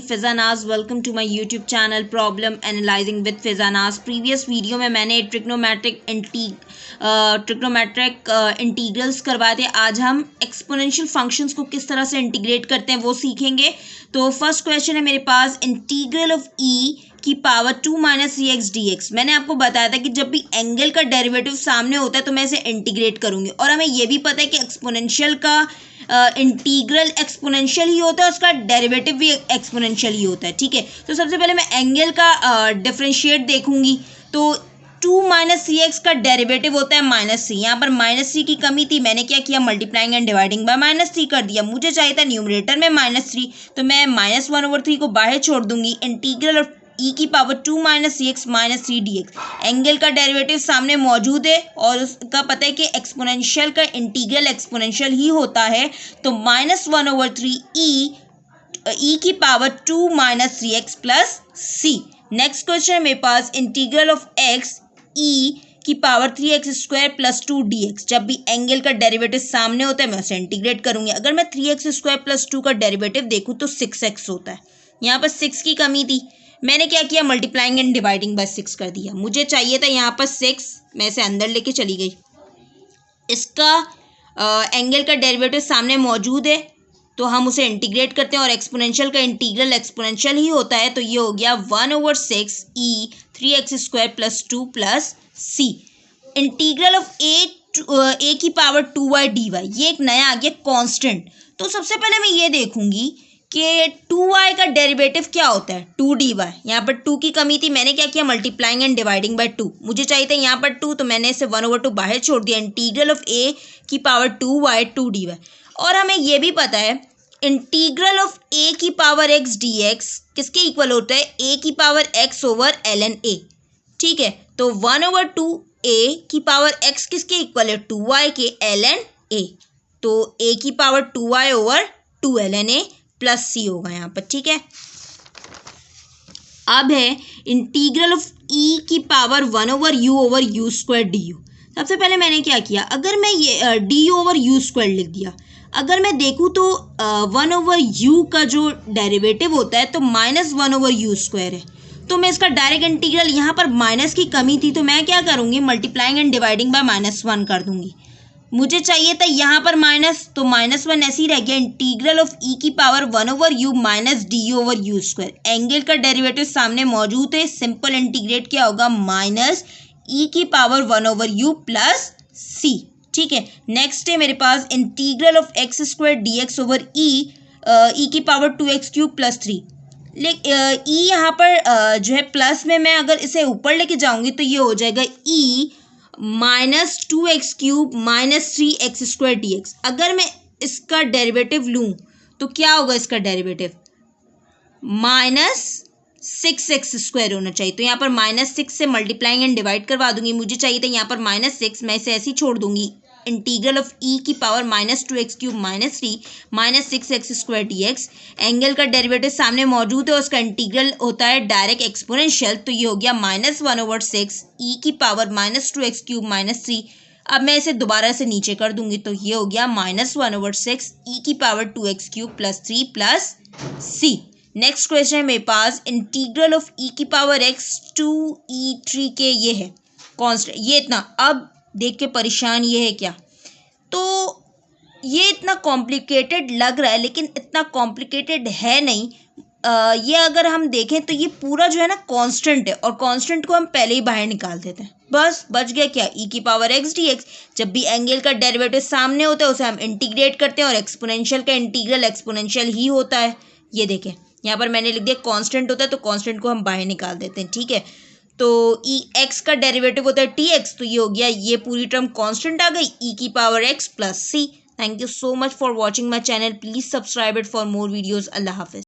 फिजानाज। Welcome to my YouTube channel problem analysing with फिजानाज। Previous video में मैंने trigonometric integrals करवाए थे। आज हम एक्सपोनेंशियल फंक्शंस को किस तरह से इंटीग्रेट करते हैं वो सीखेंगे। तो फर्स्ट क्वेश्चन है मेरे पास, इंटीग्रल ऑफ ई की power 2 minus C x D x. मैंने आपको बताया था कि जब भी एंगल का डेरिवेटिव सामने होता है तो मैं इसे इंटीग्रेट करूंगी, और हमें यह भी पता है कि एक्सपोनेंशियल का इंटीग्रल एक्सपोनेंशियल ही होता है, उसका डेरिवेटिव भी एक्सपोनेंशियल ही होता है। ठीक है, तो सबसे पहले मैं एंगल का डिफरेंशिएट देखूंगी। तो 2 माइनस सी एक्स का डेरिवेटिव होता है माइनस सी। यहाँ पर माइनस सी की कमी थी, मैंने क्या किया, multiplying and dividing by minus three कर दिया। मुझे चाहिए था न्यूमरेटर में -3, तो मैं -1/3 को बाहर छोड़ दूंगी। इंटीग्रल ऑफ ई की power 2 minus C X minus 3 D X. Angle का डेरिवेटिव सामने मौजूद है और उसका पता है कि एक्सपोनेंशियल का इंटीग्रल एक्सपोनेंशियल ही होता है, तो -1/3 ई की पावर 2 माइनस 3x प्लस सी। नेक्स्ट क्वेश्चन है मेरे पास, इंटीग्रल ऑफ एक्स ई की पावर 3x² प्लस 2 dx। जब भी एंगल का डेरिवेटिव सामने होता है मैं उसे इंटीग्रेट करूंगी। अगर मैं 3x² प्लस 2 का डेरिवेटिव देखूँ तो 6x होता है। यहाँ पर 6 की कमी थी, मैंने क्या किया, मल्टीप्लाइंग एंड डिवाइडिंग बाय 6 कर दिया। मुझे चाहिए था यहाँ पर 6, मैं इसे अंदर लेके चली गई। इसका एंगल का डेरिवेटिव सामने मौजूद है तो हम उसे इंटीग्रेट करते हैं, और एक्सपोनेंशियल का इंटीग्रल एक्सपोनेंशियल ही होता है, तो ये हो गया 1/6 e 3x² plus 2 plus C. Integral of a की पावर 2y dy, ये एक नया आ गया कांस्टेंट। तो सबसे पहले मैं ये देखूंगी कि 2y का डेरिवेटिव क्या होता है, 2 dy। यहाँ पर 2 की कमी थी, मैंने क्या किया, मल्टीप्लाइंग एंड डिवाइडिंग बाय 2। मुझे चाहिए था यहाँ पर 2, तो मैंने इसे 1/2 बाहर छोड़ दिया। इंटीग्रल ऑफ ए की पावर 2y 2 dy। और हमें यह भी पता है इंटीग्रल ऑफ ए की पावर एक्स डी एक्स किसके इक्वल होता है, ए की power x over ln a। ठीक है, तो 1/2 ए की पावर एक्स किसके इक्वल है, 2y के ln a। तो a की power 2y over 2 ln a plus C होगा यहाँ पर। ठीक है, अब है इंटीग्रल ऑफ ई की power 1/u over u² du। सबसे पहले मैंने क्या किया, अगर मैं ये du ओवर u² लिख दिया, अगर मैं देखूँ तो 1/u का जो डेरिवेटिव होता है तो -1/u² है, तो मैं इसका डायरेक्ट इंटीग्रल, यहाँ पर माइनस की कमी थी तो मैं क्या करूँगी, मल्टीप्लाइंग एंड डिवाइडिंग बाय -1 कर दूंगी। मुझे चाहिए था यहाँ पर माइनस, तो -1 ऐसे ही रह गया। इंटीग्रल ऑफ ई की power 1/u minus D over u²। Angle का डेरिवेटिव सामने मौजूद है, सिंपल इंटीग्रेट क्या होगा, माइनस ई की पावर 1/u प्लस सी। ठीक है, नेक्स्ट है मेरे पास integral of x² dx over e की पावर 2x³ प्लस 3। ई यहाँ पर जो है प्लस में, मैं अगर इसे ऊपर लेके जाऊंगी तो ये हो जाएगा ई -2x³ माइनस 3x² dx। अगर मैं इसका डेरिवेटिव लूँ तो क्या होगा, इसका डेरिवेटिव -6x² होना चाहिए। तो यहाँ पर -6 से मल्टीप्लाइंग एंड डिवाइड करवा दूंगी। मुझे चाहिए था यहाँ पर -6, मैं इसे ऐसे ही छोड़ दूंगी। इंटीग्रल ऑफ ई की power -2x³ minus 3 minus 6x² dx। Angle का डेरिवेटिव सामने मौजूद है, उसका इंटीग्रल होता है डायरेक्ट एक्सपोनेंशियल, तो ये हो गया -1/6 ई की पावर -2x³ माइनस 3। अब मैं इसे दोबारा से नीचे कर दूंगी, तो ये हो गया -1/6 ई की पावर 2x³ प्लस 3 प्लस सी। नेक्स्ट क्वेश्चन है मेरे पास, इंटीग्रल ऑफ ई की पावर x 2e3 के ये है कॉन्स्टेंट, ये इतना। अब देख के परेशान ये है क्या, तो ये इतना कॉम्प्लिकेटेड लग रहा है लेकिन इतना कॉम्प्लिकेटेड है नहीं। ये अगर हम देखें तो ये पूरा जो है ना कांस्टेंट है, और कांस्टेंट को हम पहले ही बाहर निकाल देते हैं, बस बच गया क्या, ई की पावर एक्स डी एक्स। जब भी एंगल का डेरिवेटिव सामने होता है उसे हम इंटीग्रेट करते हैं, और एक्सपोनेंशियल का इंटीग्रल एक्सपोनेंशियल ही होता है। ये देखें यहाँ पर मैंने लिख दिया कांस्टेंट होता है, तो कांस्टेंट को हम बाहर निकाल देते हैं। ठीक है, तो ई एक्स का डेरिवेटिव होता है टी एक्स, तो ये हो गया, ये पूरी टर्म कांस्टेंट आ गई, ई की power x plus c. Thank you so much for watching my channel, please subscribe it for more videos. अल्लाह हाफिज।